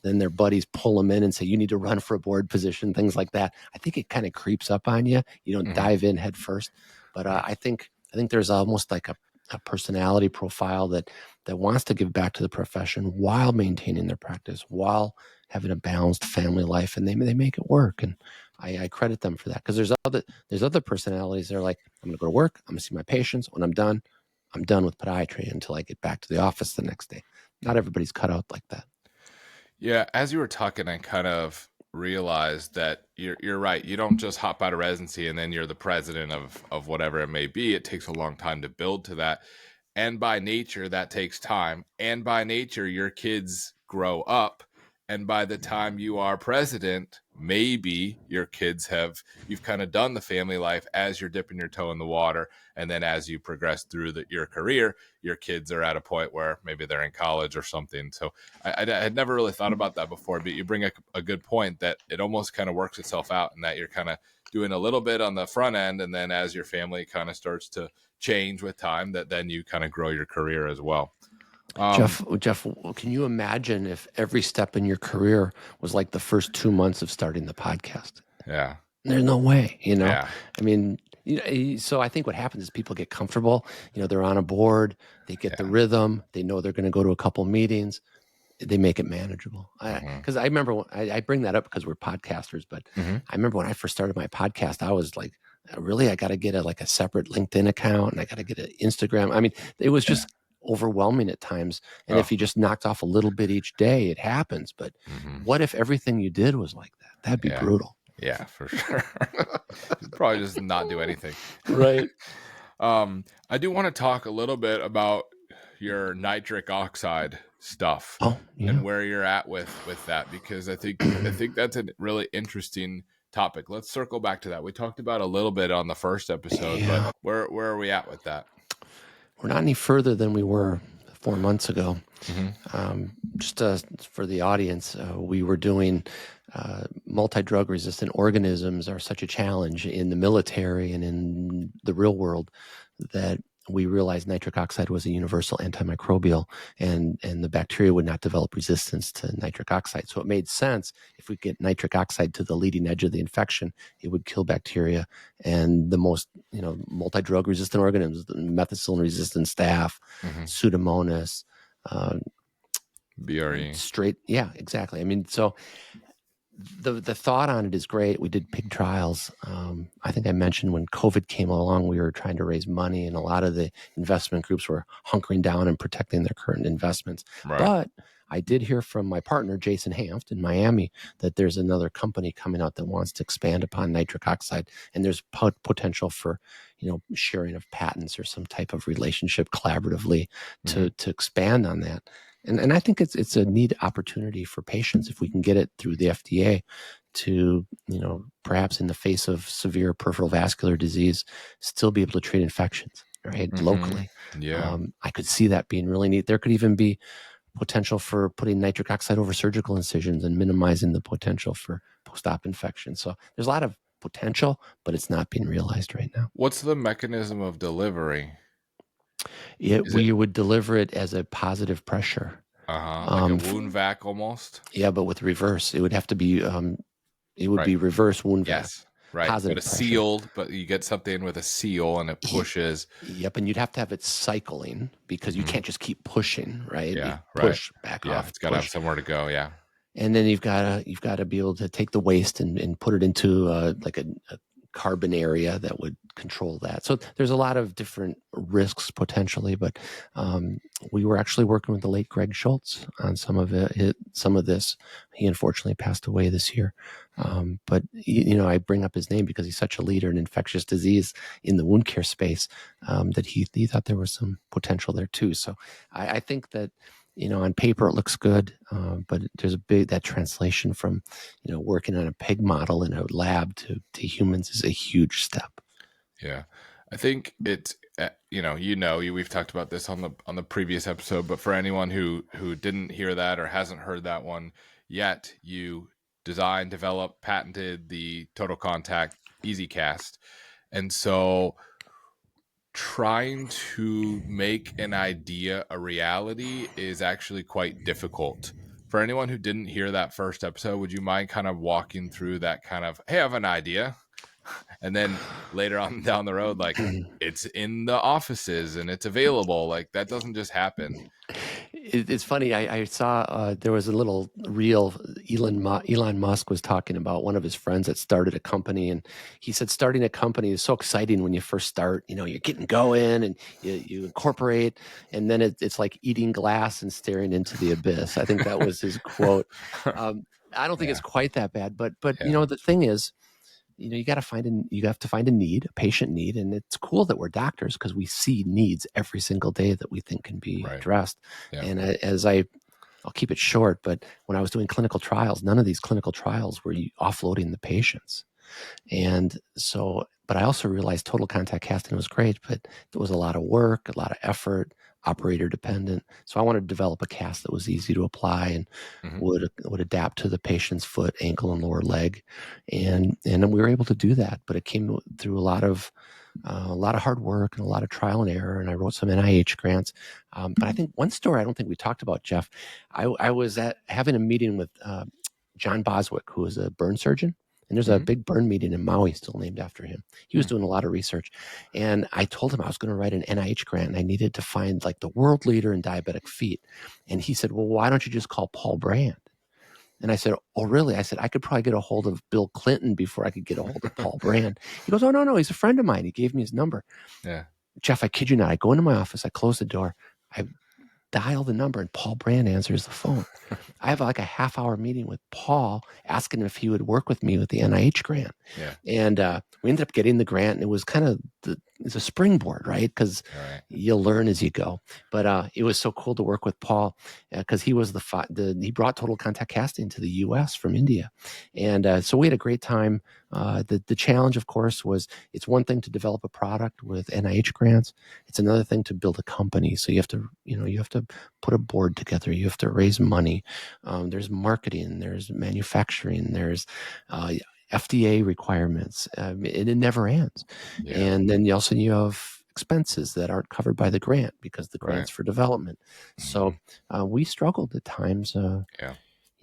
then their buddies pull them in and say, you need to run for a board position, things like that. I think it kind of creeps up on you. You don't dive in head first. But I think there's almost like a personality profile that wants to give back to the profession while maintaining their practice, while having a balanced family life, and they make it work. And I credit them for that, because there's other personalities that are like, I'm going to go to work, I'm going to see my patients. When I'm done with podiatry until I get back to the office the next day. Not everybody's cut out like that. Yeah, as you were talking, I kind of realized that you're right. You don't just hop out of residency and then you're the president of whatever it may be. It takes a long time to build to that. And by nature, that takes time. And by nature, your kids grow up. And by the time you are president, maybe you've kind of done the family life as you're dipping your toe in the water. And then as you progress through your career, your kids are at a point where maybe they're in college or something. So I had never really thought about that before, but you bring a good point that it almost kind of works itself out, and that you're kind of doing a little bit on the front end. And then as your family kind of starts to change with time, that then you kind of grow your career as well. Jeff, can you imagine if every step in your career was like the first 2 months of starting the podcast? Yeah. There's no way, Yeah. I mean, so I think what happens is people get comfortable, they're on a board, they get the rhythm, they know they're going to go to a couple meetings. they make it manageable. Mm-hmm. Because I remember I bring that up because we're podcasters, but Mm-hmm. I remember when I first started my podcast, I was like, really, I got to get a separate LinkedIn account and I got to get an Instagram. I mean, it was just overwhelming at times. And if Oh. you just knocked off a little bit each day, it happens. But Mm-hmm. what if everything you did was like that? That'd be Yeah. brutal. Yeah, for sure. You'd probably just not do anything. Right. I do want to talk a little bit about your nitric oxide stuff Oh, yeah. and where you're at with that, because I think that's a really interesting topic. Let's circle back to that. We talked about a little bit on the first episode, Yeah. but where are we at with that? We're not any further than we were 4 months ago. Mm-hmm. Just for the audience, we were doing multi-drug resistant organisms are such a challenge in the military and in the real world that we realized nitric oxide was a universal antimicrobial, and the bacteria would not develop resistance to nitric oxide. So it made sense if we get nitric oxide to the leading edge of the infection, it would kill bacteria. And the most, multi-drug resistant organisms, the methicillin resistant staph, Mm-hmm. Pseudomonas, BRE. yeah, exactly. I mean, so the thought on it is great. We did pig trials. I think I mentioned when COVID came along, we were trying to raise money, and a lot of the investment groups were hunkering down and protecting their current investments. Right. But I did hear from my partner, Jason Hanft in Miami, that there's another company coming out that wants to expand upon nitric oxide, and there's potential for, sharing of patents or some type of relationship collaboratively to expand on that. And I think it's a neat opportunity for patients if we can get it through the FDA to, perhaps in the face of severe peripheral vascular disease, still be able to treat infections, right, locally. Yeah. I could see that being really neat. There could even be potential for putting nitric oxide over surgical incisions and minimizing the potential for post-op infection. So there's a lot of potential, but it's not being realized right now. What's the mechanism of delivery? We would deliver it as a positive pressure. Like a wound vac almost? Yeah, but with reverse. It would have to be be reverse wound vac. Yes. Right. Positive But a pressure. sealed, but you get something with a seal and it pushes. Yep, and you'd have to have it cycling because you can't just keep pushing, right? Yeah, push back off. It's got to have somewhere to go. Yeah. And then you've got to be able to take the waste and put it into like a carbon area that would control that. So there's a lot of different risks potentially, but we were actually working with the late Greg Schultz on some of this. He unfortunately passed away this year. But I bring up his name because he's such a leader in infectious disease in the wound care space, that he thought there was some potential there too. So I think that, on paper it looks good, but there's that translation from, working on a pig model in a lab to humans is a huge step. Yeah. I think it's, we've talked about this on the previous episode, but for anyone who didn't hear that or hasn't heard that one yet, you designed, developed, patented the Total Contact EasyCast. And so trying to make an idea a reality is actually quite difficult. For anyone who didn't hear that first episode, would you mind kind of walking through that kind of, hey, I have an idea? And then later on down the road, like, it's in the offices and it's available. Like, that doesn't just happen. It's funny. I saw there was a little reel. Elon Musk was talking about one of his friends that started a company, and he said starting a company is so exciting when you first start. You're getting going and you incorporate, and then it's like eating glass and staring into the abyss. I think that was his quote. I don't think it's quite that bad, but the thing is, you have to find a need, a patient need. And it's cool that we're doctors because we see needs every single day that we think can be addressed. Yeah. And I'll keep it short, but when I was doing clinical trials, none of these clinical trials were offloading the patients. And so, but I also realized total contact casting was great, but it was a lot of work, a lot of effort, operator dependent. So I wanted to develop a cast that was easy to apply and would adapt to the patient's foot, ankle, and lower leg. And then we were able to do that, but it came through a lot of hard work and a lot of trial and error. And I wrote some NIH grants. But I think one story I don't think we talked about, Jeff, I was having a meeting with John Boswick, who is a burn surgeon And there's a Hmm. big burn meeting in Maui still named after him. He was doing a lot of research. And I told him I was going to write an NIH grant and I needed to find like the world leader in diabetic feet. And he said, well, why don't you just call Paul Brand? And I said, oh, really? I said, I could probably get a hold of Bill Clinton before I could get a hold of Paul Brand. He goes, oh, no, he's a friend of mine. He gave me his number. Yeah. Jeff, I kid you not. I go into my office. I close the door. I dial the number and Paul Brand answers the phone. I have like a half-hour meeting with Paul asking him if he would work with me with the NIH grant. Yeah. And we ended up getting the grant, and it was kind of it's a springboard, right? Because you'll learn as you go. But it was so cool to work with Paul because he was he brought Total Contact Casting to the U.S. from India, and so we had a great time. The challenge, of course, was it's one thing to develop a product with NIH grants. It's another thing to build a company. So you have to put a board together. You have to raise money. There's marketing. There's manufacturing. There's FDA requirements. It never ends. Yeah. And then you have expenses that aren't covered by the grant because the grant's for development. So we struggled at times.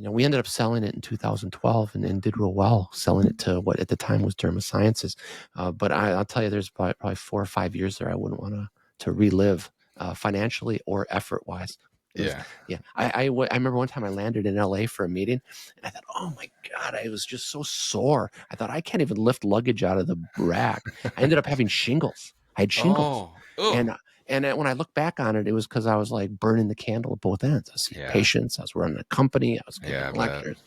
We ended up selling it in 2012 and did real well, selling it to what at the time was Derma Sciences. But I'll tell you, there's probably 4 or 5 years there I wouldn't want to relive financially or effort-wise. I remember one time I landed in LA for a meeting and I thought, oh my God, I was just so sore. I thought I can't even lift luggage out of the rack. I ended up having shingles. I had shingles. And when I look back on it, it was because I was like burning the candle at both ends. I was seeing patients, I was running a company, I was giving lectures.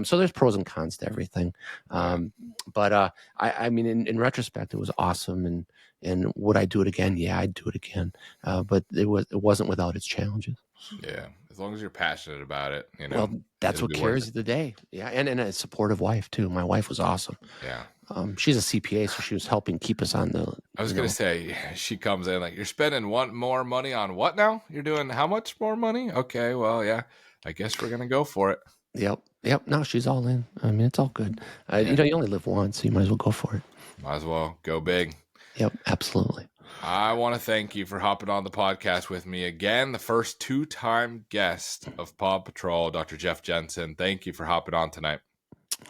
So there's pros and cons to everything. But I mean, in retrospect, it was awesome. And would I do it again? Yeah, I'd do it again. But it wasn't without its challenges. Yeah, as long as you're passionate about it, Well, that's what carries the day. Yeah, and a supportive wife too. My wife was awesome. Yeah. She's a CPA, so she was helping keep us on the. I was gonna say she comes in like, you're spending more money on what now? You're doing how much more money? Okay, well, yeah, I guess we're gonna go for it. Yep. No, she's all in. I mean, it's all good. You only live once, so you might as well go for it. Might as well go big. Yep, absolutely. I want to thank you for hopping on the podcast with me again. The first 2-time guest of Paw Patrol, Dr. Jeff Jensen. Thank you for hopping on tonight.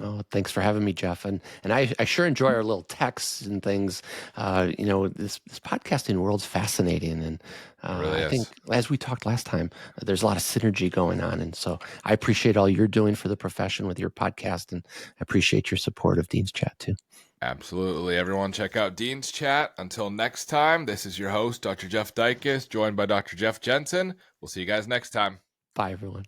Oh, thanks for having me, Jeff. And I sure enjoy our little texts and things. This podcasting world's fascinating. And really I think, as we talked last time, there's a lot of synergy going on. And so I appreciate all you're doing for the profession with your podcast. And I appreciate your support of Dean's Chat, too. Absolutely. Everyone check out Dean's Chat. Until next time, this is your host, Dr. Jeff Dikis, joined by Dr. Jeff Jensen. We'll see you guys next time. Bye, everyone.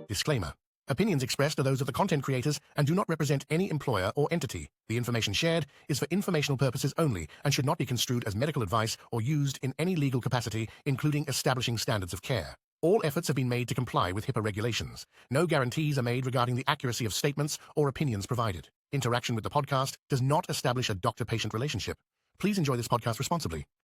Disclaimer. Opinions expressed are those of the content creators and do not represent any employer or entity. The information shared is for informational purposes only and should not be construed as medical advice or used in any legal capacity, including establishing standards of care. All efforts have been made to comply with HIPAA regulations. No guarantees are made regarding the accuracy of statements or opinions provided. Interaction with the podcast does not establish a doctor-patient relationship. Please enjoy this podcast responsibly.